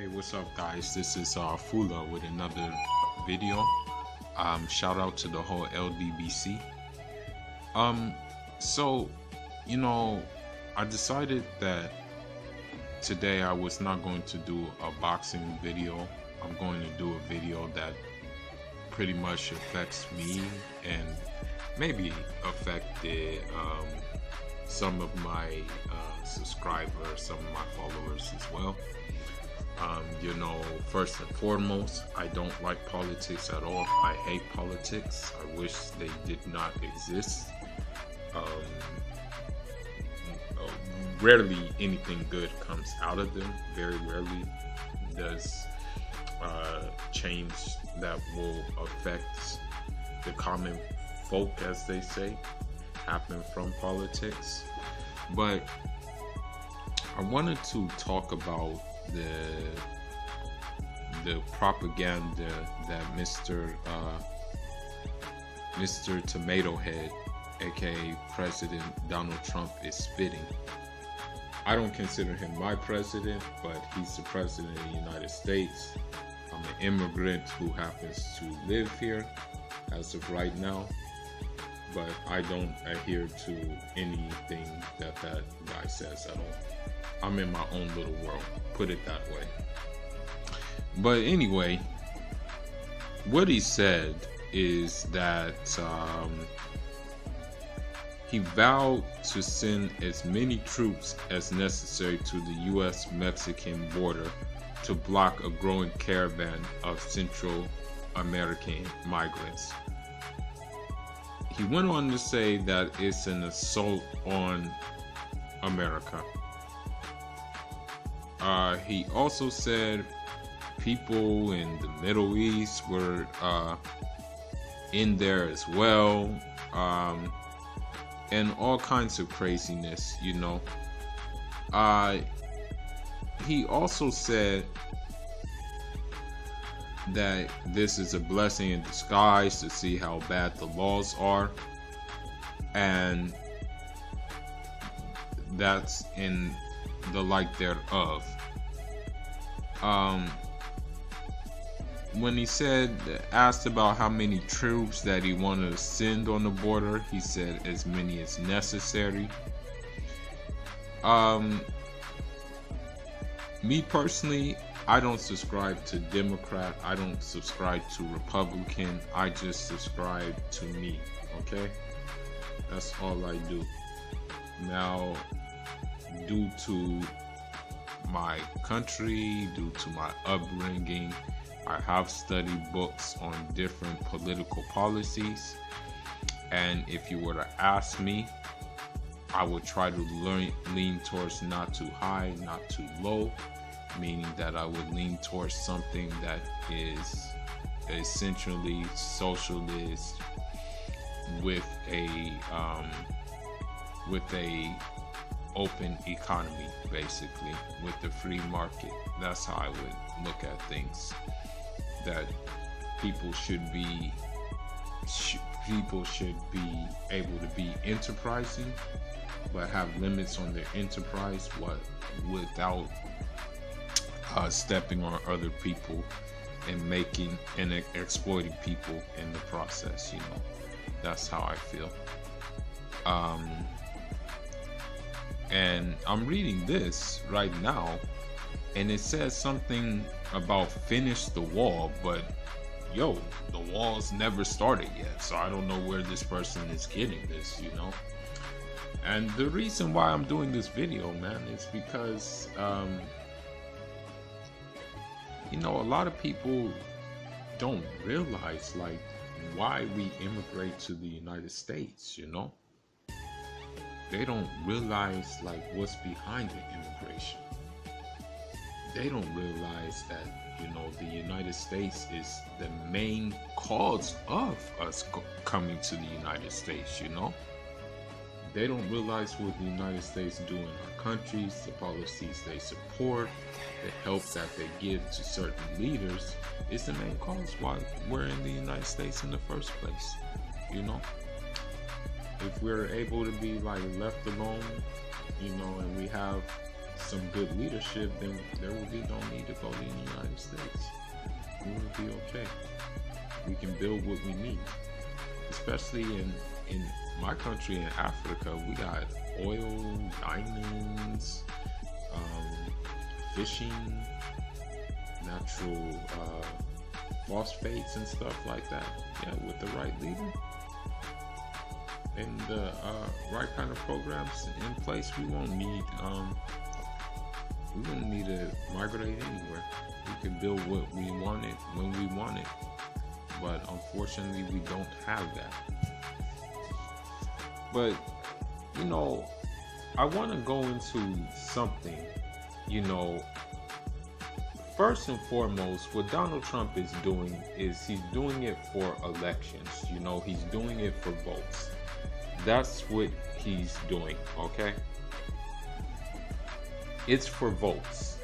Hey, what's up, guys? This is Fula with another video. Shout out to the whole LDBC. Um, so, you know, I decided that today I was not going to do a boxing video. I'm going to do a video that pretty much affects me and maybe affected some of my subscribers, some of my followers as well. First and foremost, I don't like politics at all. I hate politics. I wish they did not exist. Rarely anything good comes out of them. Very rarely does change that will affect the common folk, as they say, happen from politics. But I wanted to talk about the propaganda that Mr. Tomato Head, aka President Donald Trump, is spitting. I don't consider him my president, but he's the president of the United States. I'm an immigrant who happens to live here as of right now, but I don't adhere to anything that guy says at all. I'm in my own little world, put it that way. But anyway, what he said is that he vowed to send as many troops as necessary to the U.S.-Mexican border to block a growing caravan of Central American migrants. He went on to say that it's an assault on America. He also said people in the Middle East were in there as well, and all kinds of craziness, He also said that this is a blessing in disguise to see how bad the laws are, and that's in the light thereof. When he asked about how many troops that he wanted to send on the border, he said as many as necessary. Me personally, I don't subscribe to Democrat. I don't subscribe to Republican. I just subscribe to me. Okay, that's all I do. Now, due to my country, due to my upbringing, I have studied books on different political policies, and if you were to ask me, I would try to lean towards not too high, not too low, meaning that I would lean towards something that is essentially socialist with a open economy, basically, with the free market. That's how I would look at things. That people should be able to be enterprising, but have limits on their enterprise, without stepping on other people and making and exploiting people in the process. That's how I feel. And I'm reading this right now, and it says something about finish the wall, but the wall's never started yet, so I don't know where this person is getting this, And the reason why I'm doing this video, man, is because a lot of people don't realize why we immigrate to the United States. They don't realize what's behind the immigration. They don't realize that the United States is the main cause of us coming to the United States. They don't realize what the United States do in our countries, the policies they support, the help that they give to certain leaders is the main cause why we're in the United States in the first place. If we're able to be left alone, and we have some good leadership, then there will be no need to go to the United States. We will be okay. We can build what we need, especially in my country in Africa. We got oil, diamonds, fishing, natural phosphates and stuff like that. Yeah, with the right leader and the right kind of programs in place, we won't need to migrate anywhere. We can build what we wanted when we want it, but unfortunately we don't have that. But you know, I want to go into something. You know, first and foremost, what Donald Trump is doing is he's doing it for elections. You know, he's doing it for votes. That's what he's doing, okay? It's for votes.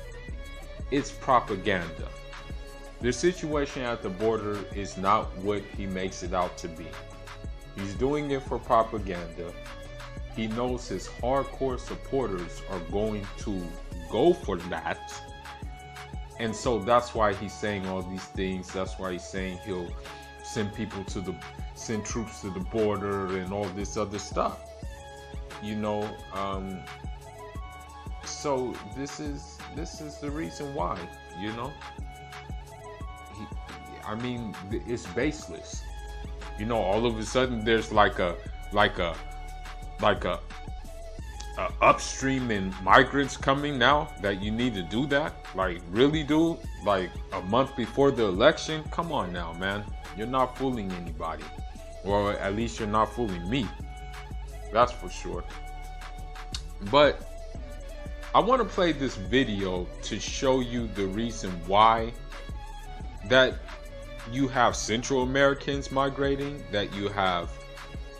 It's propaganda. The situation at the border is not what he makes it out to be. He's doing it for propaganda. He knows his hardcore supporters are going to go for that. And so that's why he's saying all these things. That's why he's saying he'll send troops to the border and all this other stuff. You know, so this is the reason why, you know. I mean, it's baseless. You know, all of a sudden there's like a upstream in migrants coming now that you need to do that. Like, really, dude? Like a month before the election? Come on now, man. You're not fooling anybody. Or at least you're not fooling me. That's for sure. But I want to play this video to show you the reason why that you have Central Americans migrating, that you have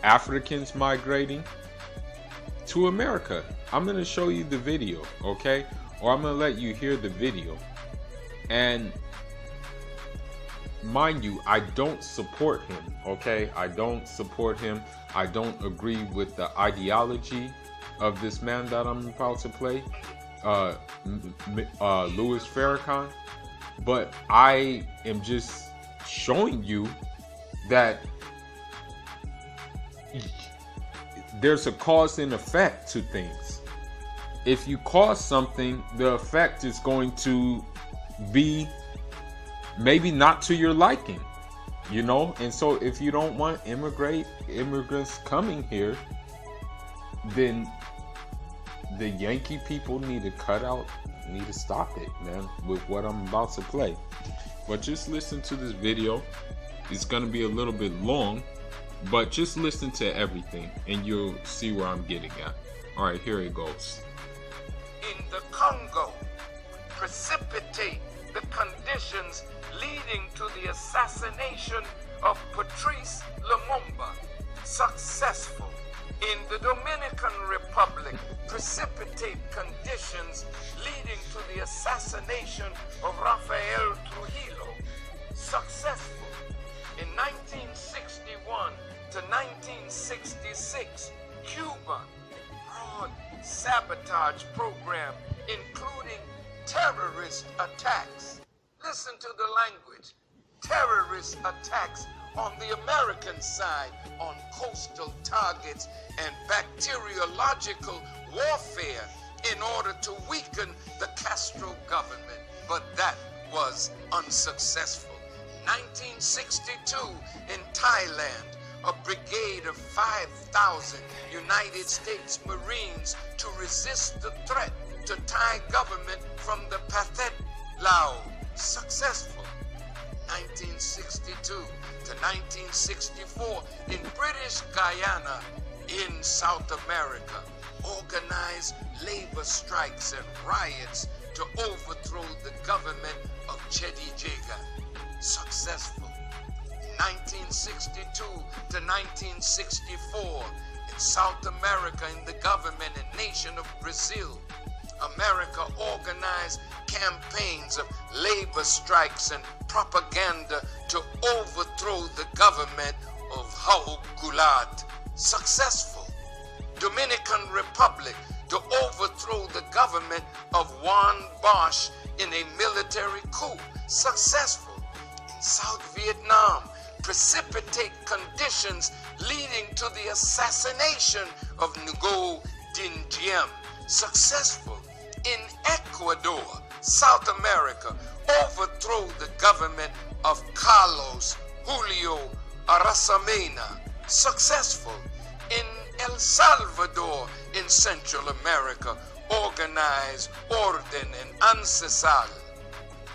Africans migrating to America. I'm going to show you the video, okay? Or I'm going to let you hear the video. And mind you, I don't support him, okay? I don't support him. I don't agree with the ideology of this man that I'm about to play, Louis Farrakhan. But I am just showing you that there's a cause and effect to things. If you cause something, the effect is going to be maybe not to your liking, you know. And so if you don't want immigrants coming here, then the Yankee people need to stop it, man, with what I'm about to play. But just listen to this video. It's gonna be a little bit long, but just listen to everything and you'll see where I'm getting at. All right, here it goes. In the Congo, precipitate the conditions leading to the assassination of Patrice Lumumba, successful. In the Dominican Republic, precipitate conditions leading to the assassination of Rafael Trujillo, successful. In 1961 to 1966, Cuba, broad sabotage program, including terrorist attacks. Listen to the language. Terrorist attacks on the American side on coastal targets and bacteriological warfare in order to weaken the Castro government, but that was unsuccessful. 1962 in Thailand, a brigade of 5,000 United States Marines to resist the threat to Thai government from the Pathet Lao, successful. 1962 to 1964 in British Guyana in South America, organized labor strikes and riots to overthrow the government of Chedi Jaga, successful. 1962 to 1964 in South America in the government and nation of Brazil, America organized campaigns of labor strikes and propaganda to overthrow the government of Raul Goulart, successful. Dominican Republic, to overthrow the government of Juan Bosch in a military coup. Successful. In South Vietnam, precipitate conditions leading to the assassination of Ngo Dinh Diem. Successful. In Ecuador, South America, overthrow the government of Carlos Julio Arasamena. Successful. In El Salvador, in Central America, organize Orden and Ancestral,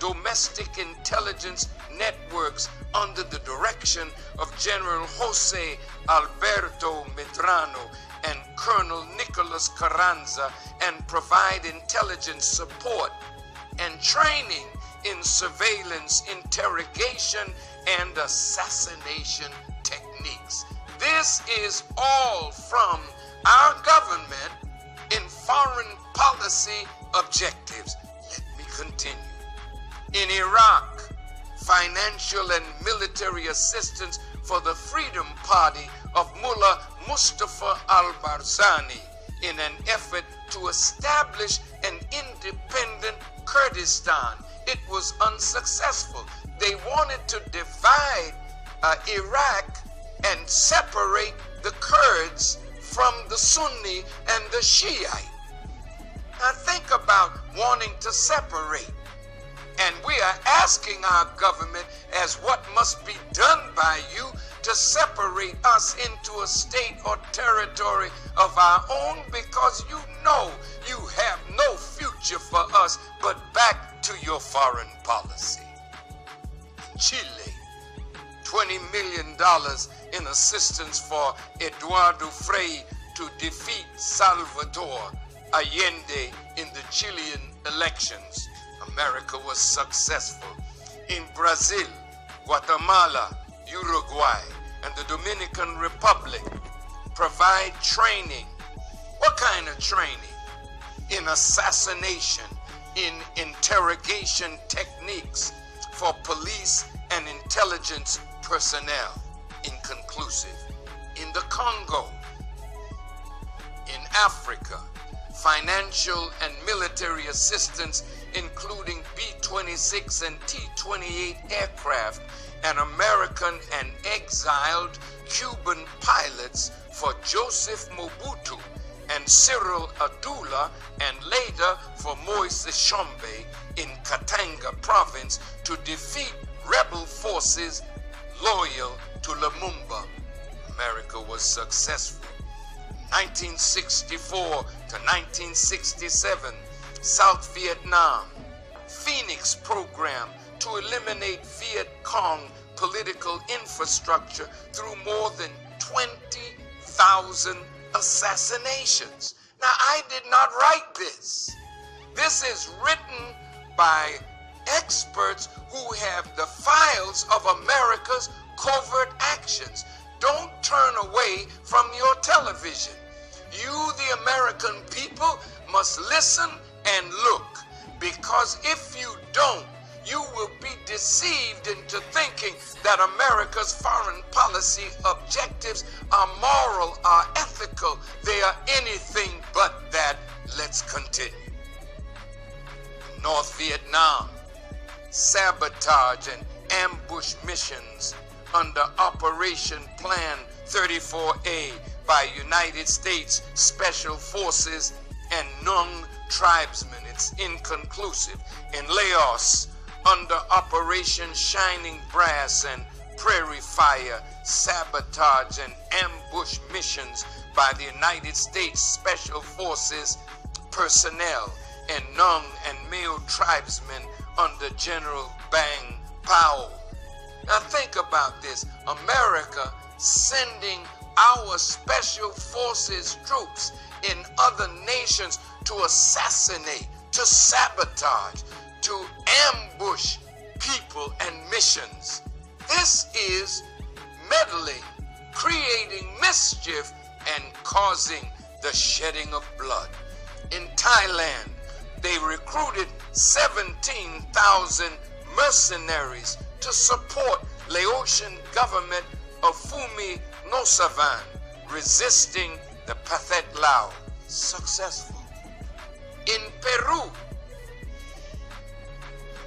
domestic intelligence networks under the direction of General Jose Alberto Medrano and Colonel Nicolas Carranza, and provide intelligence support and training in surveillance, interrogation, and assassination techniques. This is all from our government in foreign policy objectives. Let me continue. In Iraq, financial and military assistance for the Freedom Party of Mullah Mustafa al-Barzani in an effort to establish an independent Kurdistan. It was unsuccessful. They wanted to divide Iraq and separate the Kurds from the Sunni and the Shiite. Now think about wanting to separate. And we are asking our government as what must be done by you to separate us into a state or territory of our own, because you know you have no future for us but back to your foreign policy. Chile, $20 million in assistance for Eduardo Frei to defeat Salvador Allende in the Chilean elections. America was successful. In Brazil, Guatemala, Uruguay, and the Dominican Republic, provide training. What kind of training? In assassination, in interrogation techniques for police and intelligence personnel. Inconclusive. In the Congo, in Africa, financial and military assistance including B-26 and T-28 aircraft and American and exiled Cuban pilots for Joseph Mobutu and Cyril Adula, and later for Moise Tshombe in Katanga province to defeat rebel forces loyal to Lumumba. America was successful. 1964 to 1967, South Vietnam, Phoenix program to eliminate Viet Cong political infrastructure through more than 20,000 assassinations. Now, I did not write this. This is written by experts who have the files of America's covert actions. Don't turn away from your television. You, the American people, must listen and look, because if you don't, you will be deceived into thinking that America's foreign policy objectives are moral, are ethical. They are anything but that. Let's continue. North Vietnam, sabotage and ambush missions under Operation Plan 34A by United States Special Forces and Nung tribesmen. It's inconclusive. In Laos, under Operation Shining Brass and Prairie Fire, sabotage and ambush missions by the United States Special Forces personnel and Nung and Male tribesmen under General Bang Powell. Now think about this. America sending our special forces troops in other nations to assassinate, to sabotage, to ambush people and missions. This is meddling, creating mischief, and causing the shedding of blood. In Thailand, they recruited 17,000 mercenaries to support Laotian government of Phuminosavan resisting the Pathet Lao. Successful. In Peru,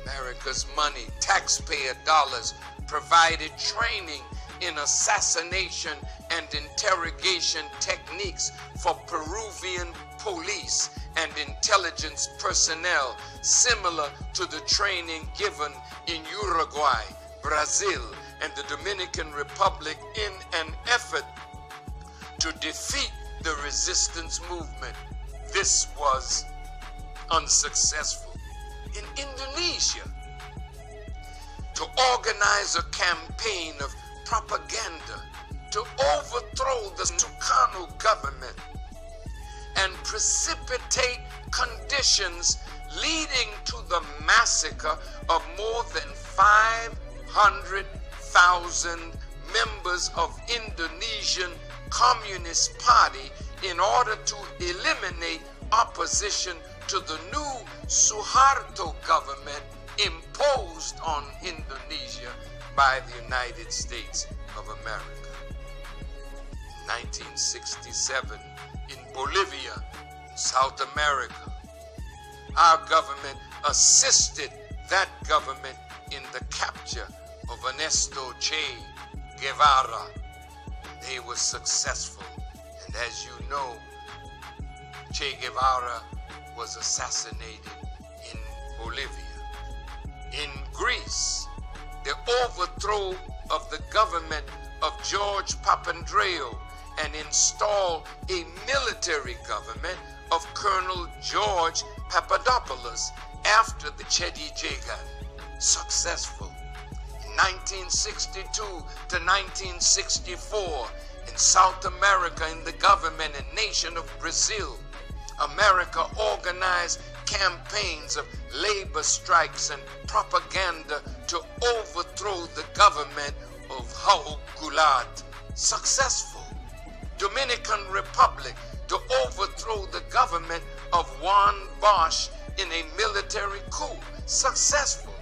America's money, taxpayer dollars, provided training in assassination and interrogation techniques for Peruvian police and intelligence personnel, similar to the training given in Uruguay, Brazil, and the Dominican Republic in an effort to defeat the resistance movement. This was unsuccessful. In Indonesia, to organize a campaign of propaganda to overthrow the Sukarno government and precipitate conditions leading to the massacre of more than 500,000 members of Indonesian Communist Party in order to eliminate opposition to the new Suharto government imposed on Indonesia by the United States of America. In 1967, in Bolivia, South America, our government assisted that government in the capture of Ernesto Che Guevara. They were successful, and as you know, Che Guevara was assassinated in Bolivia. In Greece, the overthrow of the government of George Papandreou and install a military government of Colonel George Papadopoulos after the Chedijegan. Successful. In 1962 to 1964, in South America, in the government and nation of Brazil, America organized campaigns of labor strikes and propaganda to overthrow the government of Raul Goulart. Successful. Dominican Republic, to overthrow the government of Juan Bosch in a military coup. Successful.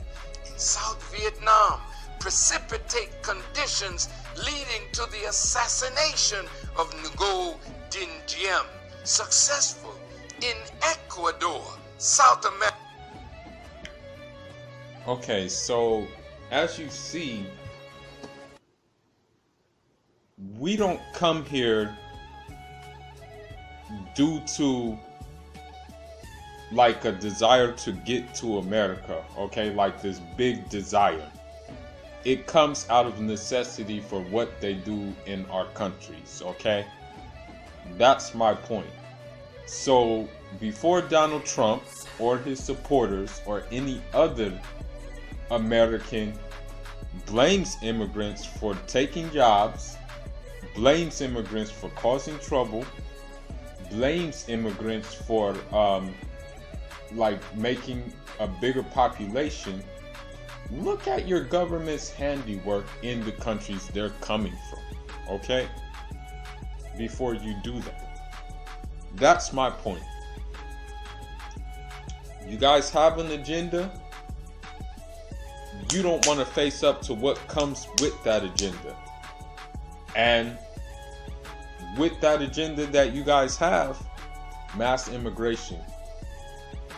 In South Vietnam, precipitate conditions leading to the assassination of Ngo Dinh Diem. Successful. In Ecuador, South America. Okay, so as you see, we don't come here due to like a desire to get to America, okay, like this big desire. It comes out of necessity for what they do in our countries, okay? That's my point. So before Donald Trump or his supporters or any other American blames immigrants for taking jobs, blames immigrants for causing trouble, blames immigrants for like making a bigger population, look at your government's handiwork in the countries they're coming from, okay? Before you do that. That's my point. You guys have an agenda. You don't want to face up to what comes with that agenda. And with that agenda that you guys have, mass immigration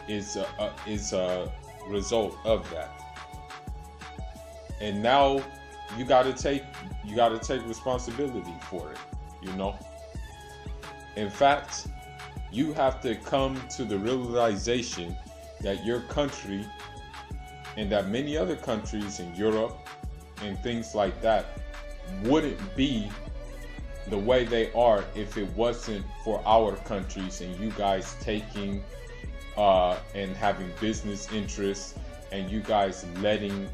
is a result of that. And now you got to take responsibility for it, you know? In fact, you have to come to the realization that your country and that many other countries in Europe and things like that wouldn't be the way they are if it wasn't for our countries and you guys taking and having business interests and you guys letting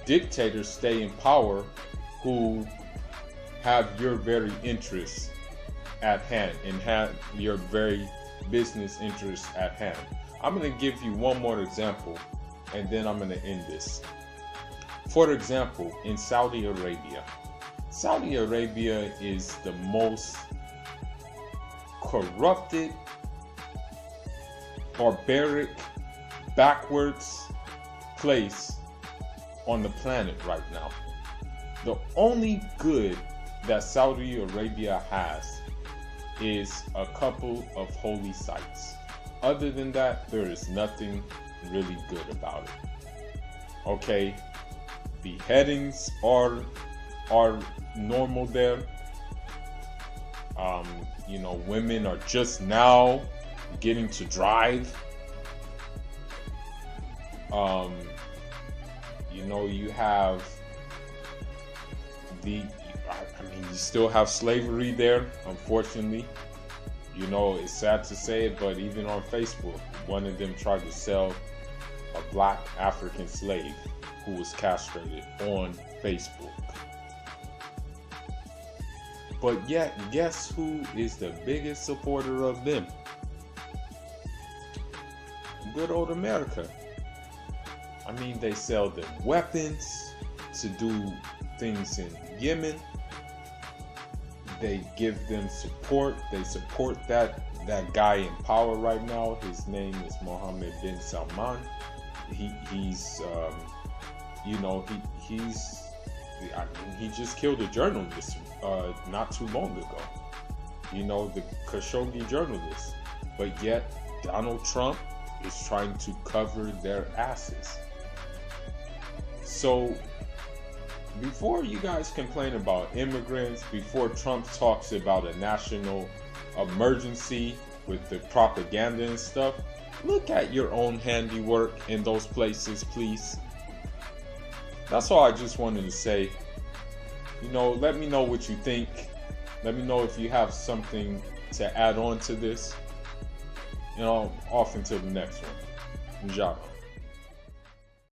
dictators stay in power who have your very interests at hand and have your very business interests at hand. I'm going to give you one more example and then I'm going to end this. For example, in Saudi Arabia. Saudi Arabia is the most corrupted, barbaric, backwards place on the planet right now. The only good that Saudi Arabia has is a couple of holy sites. Other than that, there is nothing really good about it. Okay, beheadings are normal there. Women are just now getting to drive. You have you still have slavery there, unfortunately. It's sad to say it, but even on Facebook, one of them tried to sell a black African slave who was castrated on Facebook. But yet, guess who is the biggest supporter of them? Good old America. They sell them weapons to do things in Yemen. They give them support. They support that guy in power right now. His name is Mohammed bin Salman. He just killed a journalist not too long ago. The Khashoggi journalist. But yet Donald Trump is trying to cover their asses. So before you guys complain about immigrants, before Trump talks about a national emergency with the propaganda and stuff, look at your own handiwork in those places, please. That's all I just wanted to say. Let me know what you think. Let me know if you have something to add on to this. Off until the next one. Njara.